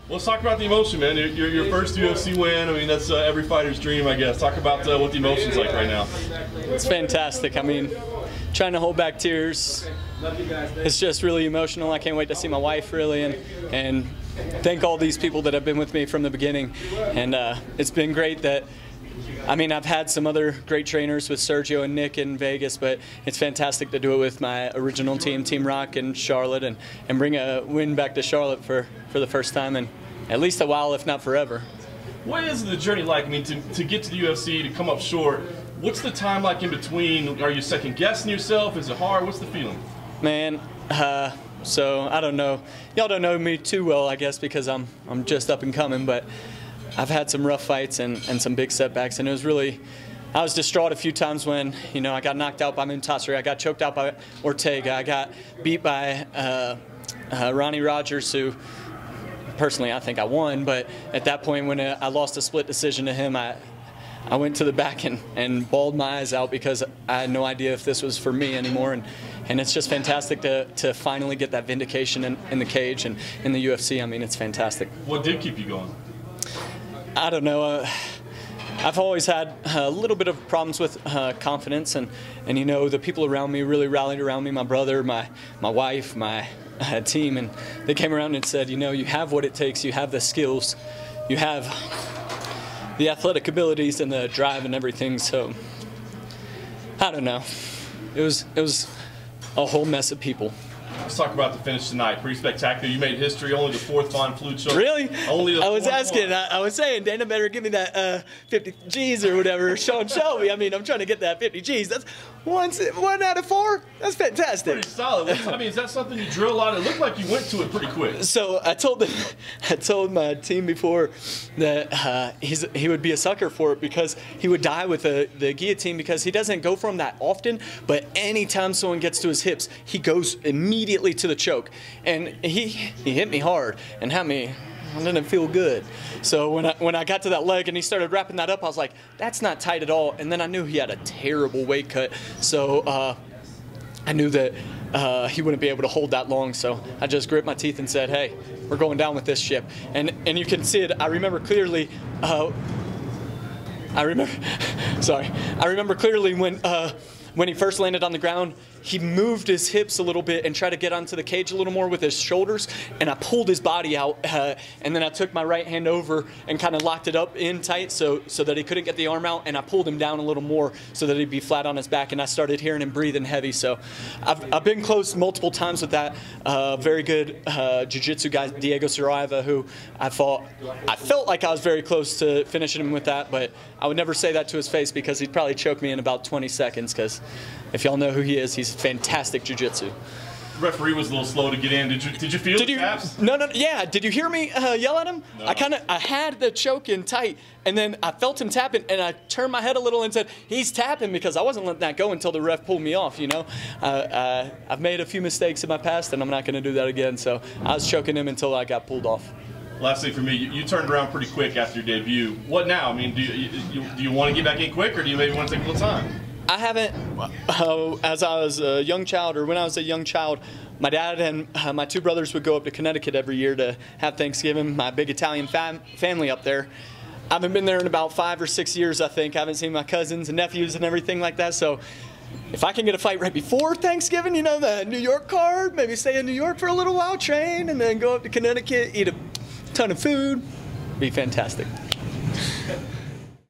Let's talk about the emotion, man. Your first UFC win. I mean, that's every fighter's dream, I guess. Talk about what the emotion's like right now. It's fantastic. I mean, trying to hold back tears. It's just really emotional. I can't wait to see my wife, really, and thank all these people that have been with me from the beginning. And it's been great that, I mean, I've had some other great trainers with Sergio and Nick in Vegas, but it's fantastic to do it with my original team, Team Rock in Charlotte, and bring a win back to Charlotte for the first time in at least a while, if not forever. What is the journey like? I mean, to get to the UFC, to come up short, what's the time like in between? Are you second guessing yourself? Is it hard? What's the feeling? Man, so I don't know. Y'all don't know me too well, I guess, because I'm just up and coming, but I've had some rough fights and some big setbacks, and it was really, I was distraught a few times when, you know, I got knocked out by Muntasir, I got choked out by Ortega, I got beat by Ronnie Rogers, who personally I think I won, but at that point when I lost a split decision to him, I went to the back and bawled my eyes out because I had no idea if this was for me anymore, and it's just fantastic to finally get that vindication in the cage and in the UFC. I mean, it's fantastic. What did keep you going? I don't know. I've always had a little bit of problems with confidence, and you know, the people around me really rallied around me. My brother, my wife, my team, and they came around and said, you know, you have what it takes. You have the skills. You have the athletic abilities and the drive and everything. So I don't know. It was a whole mess of people. Let's talk about the finish tonight. Pretty spectacular. You made history. Only the fourth Von Flue choke. Really? Only the I was fourth asking. one. I was saying, Dana better give me that 50 G's or whatever Sean showed me. I mean, I'm trying to get that 50 G's. That's one out of 4. That's fantastic. Pretty solid. I mean, is that something you drill a lot? It looked like you went to it pretty quick. So I told my team before that he would be a sucker for it because he would die with the guillotine because he doesn't go for him that often, but anytime someone gets to his hips, he goes immediately to the choke. And he hit me hard and had me, I didn't feel good. So when I got to that leg and he started wrapping that up, I was like, that's not tight at all. And then I knew he had a terrible weight cut. So I knew that he wouldn't be able to hold that long. So I just grit my teeth and said, hey, we're going down with this ship. And you can see it. I remember clearly. I remember clearly when he first landed on the ground, he moved his hips a little bit and tried to get onto the cage a little more with his shoulders, and I pulled his body out, and then I took my right hand over and kind of locked it up in tight so that he couldn't get the arm out, and I pulled him down a little more so that he'd be flat on his back, and I started hearing him breathing heavy. So I've been close multiple times with that. Very good jiu-jitsu guy, Diego Saraiva, who I felt like I was very close to finishing him with that, but I would never say that to his face because he'd probably choke me in about 20 seconds because if y'all know who he is, he's fantastic jiu-jitsu. The referee was a little slow to get in. Did you feel the taps? No. Yeah. Did you hear me yell at him? No. I had the choke in tight, and then I felt him tapping, and I turned my head a little and said, he's tapping, because I wasn't letting that go until the ref pulled me off, you know. I've made a few mistakes in my past, and I'm not going to do that again. So I was choking him until I got pulled off. Last thing for me, you turned around pretty quick after your debut. What now? I mean, do you want to get back in quick, or do you maybe want to take a little time? I haven't, as I was a young child, or when I was a young child, my dad and my 2 brothers would go up to Connecticut every year to have Thanksgiving, my big Italian family up there. I haven't been there in about 5 or 6 years, I think. I haven't seen my cousins and nephews and everything like that. So if I can get a fight right before Thanksgiving, you know, the New York card, maybe stay in New York for a little while, train, and then go up to Connecticut, eat a ton of food, be fantastic.